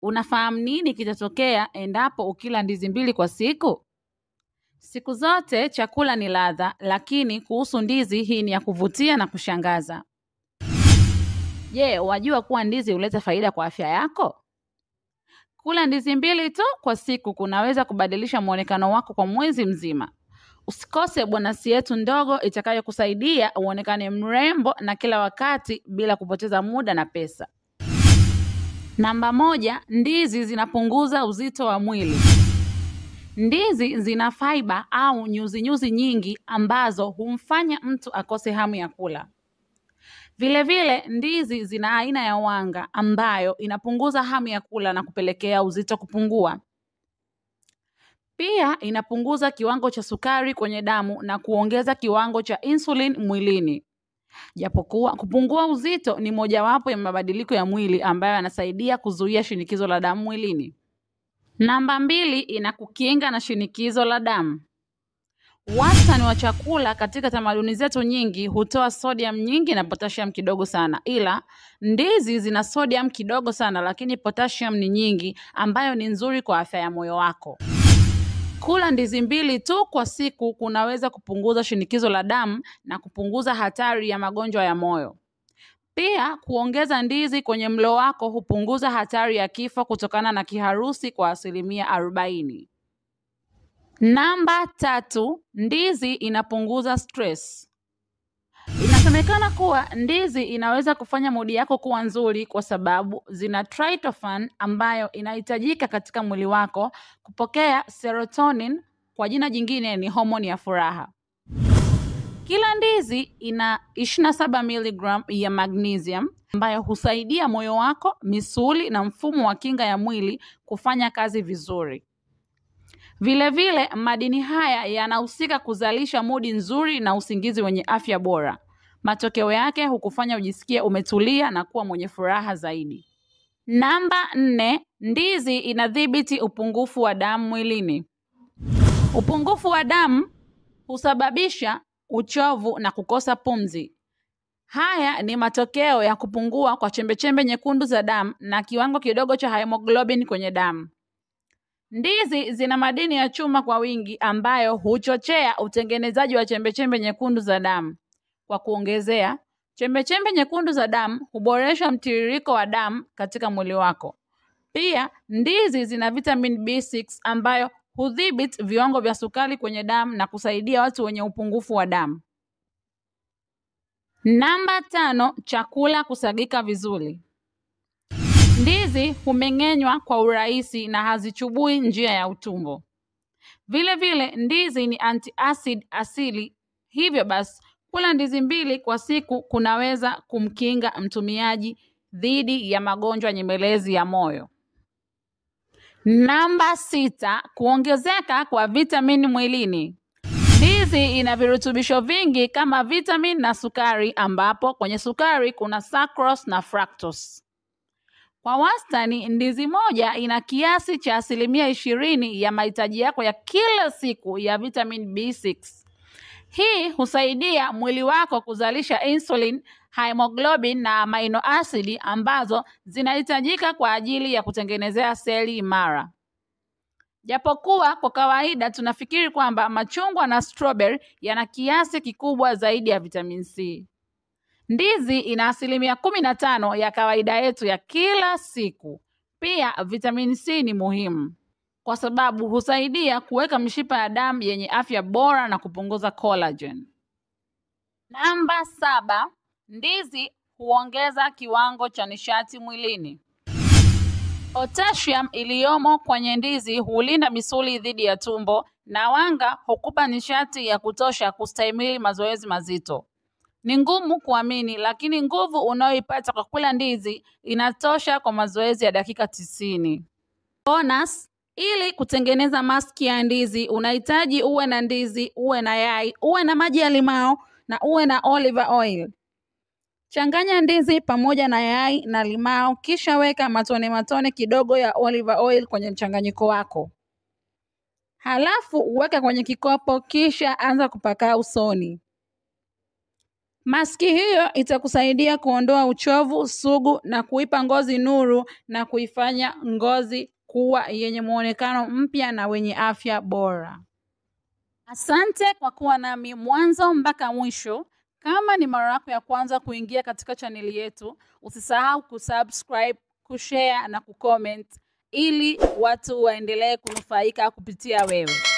Unafahamu nini kitatokea endapo ukila ndizi 2 kwa siku? Siku zote chakula ni ladha, lakini kuhusu ndizi hii ni ya kuvutia na kushangaza. Je, wajua kuwa ndizi huleta faida kwa afya yako? Kula ndizi 2 tu kwa siku kunaweza kubadilisha muonekano wako kwa mwezi mzima. Usikose bonasi yetu ndogo itakayokusaidia uonekane mrembo na kila wakati bila kupoteza muda na pesa. Namba 1, ndizi zinapunguza uzito wa mwili. Ndizi zina fiber au nyuzi nyingi ambazo humfanya mtu akose hamu ya kula. Vile vile ndizi zina aina ya wanga ambayo inapunguza hamu ya kula na kupelekea uzito kupungua. Pia inapunguza kiwango cha sukari kwenye damu na kuongeza kiwango cha insulin mwilini. Japokuwa kupungua uzito ni mojawapo ya mabadiliko ya mwili ambayo yanasaidia kuzuia shinikizo la damu mwilini. Namba 2, inakukinga na shinikizo la damu. Wastani wa chakula katika tamaduni zetu nyingi hutoa sodium nyingi na potassium kidogo sana, ila ndizi zina sodium kidogo sana lakini potassium ni nyingi ambayo ni nzuri kwa afya ya moyo wako. Kula ndizi 2 tu kwa siku kunaweza kupunguza shinikizo la damu na kupunguza hatari ya magonjwa ya moyo. Pia kuongeza ndizi kwenye mlo wako hupunguza hatari ya kifo kutokana na kiharusi kwa 40%. Namba 3, ndizi inapunguza stress. Inasemekana kuwa ndizi inaweza kufanya mudi yako kuwa nzuri kwa sababu zina tryptophan ambayo inahitajika katika mwili wako kupokea serotonin, kwa jina jingine ni homoni ya furaha. Kila ndizi ina 27 mg ya magnesium ambayo husaidia moyo wako, misuli na mfumo wa kinga ya mwili kufanya kazi vizuri. Vile vile madini haya yanahusika kuzalisha mudi nzuri na usingizi wenye afya bora. Matokeo yake hukufanya ujisikie umetulia na kuwa mwenye furaha zaidi. Namba 4, ndizi inadhibiti upungufu wa damu mwilini. Upungufu wa damu husababisha uchovu na kukosa pumzi. Haya ni matokeo ya kupungua kwa chembechembe nyekundu za damu na kiwango kidogo cha hemoglobin kwenye damu. Ndizi zina madini ya chuma kwa wingi ambayo huchochea utengenezaji wa chembechembe nyekundu za damu. Kwa kuongezea, chembechembe nyekundu za damu huboresha mtiririko wa damu katika mwili wako. Pia ndizi zina vitamin B6 ambayo hudhibiti viwango vya sukari kwenye damu na kusaidia watu wenye upungufu wa damu. Namba 5, chakula kusagika vizuri. Ndizi humeng'enywa kwa urahisi na hazichubui njia ya utumbo. Vile vile ndizi ni antiacid asili, hivyo basi kula ndizi 2 kwa siku kunaweza kumkinga mtumiaji dhidi ya magonjwa nyemelezi ya moyo. Namba 6, kuongezeka kwa vitamini mwilini. Ndizi ina virutubisho vingi kama vitamin na sukari, ambapo kwenye sukari kuna sucrose na fructose. Kwa wastani ndizi moja ina kiasi cha 20% ya mahitaji yako ya kila siku ya vitamin B6. Hii husaidia mwili wako kuzalisha insulin, hemoglobin na amino acid ambazo zinahitajika kwa ajili ya kutengenezea seli imara. Japokuwa kwa kawaida tunafikiri kwamba machungwa na strawberry yana kiasi kikubwa zaidi ya vitamin C. Ndizi ina 15% ya kawaida yetu ya kila siku. Pia vitamin C ni muhimu kwa sababu husaidia kuweka mishipa ya damu yenye afya bora na kupunguza collagen. Namba 7, ndizi huongeza kiwango cha nishati mwilini. Potassium iliyomo kwenye ndizi hulinda misuli dhidi ya tumbo na wanga hukupa nishati ya kutosha kustahimili mazoezi mazito. Ni ngumu kuamini, lakini nguvu unayoipata kwa kula ndizi inatosha kwa mazoezi ya dakika 90. Bonus, ili kutengeneza maski ya ndizi unahitaji uwe na ndizi, uwe na yai, uwe na maji ya limao na uwe na olive oil. Changanya ndizi pamoja na yai na limao, kisha weka matone kidogo ya olive oil kwenye mchanganyiko wako. Halafu uweke kwenye kikopo, kisha anza kupaka usoni. Maski hiyo itakusaidia kuondoa uchovu sugu na kuipa ngozi nuru na kuifanya ngozi kuwa yenye muonekano mpya na wenye afya bora. Asante kwa kuwa nami mwanzo mpaka mwisho. Kama ni mara yako ya kwanza kuingia katika chaneli yetu, usisahau kusubscribe, kushare na kucomment ili watu waendelee kunufaika kupitia wewe.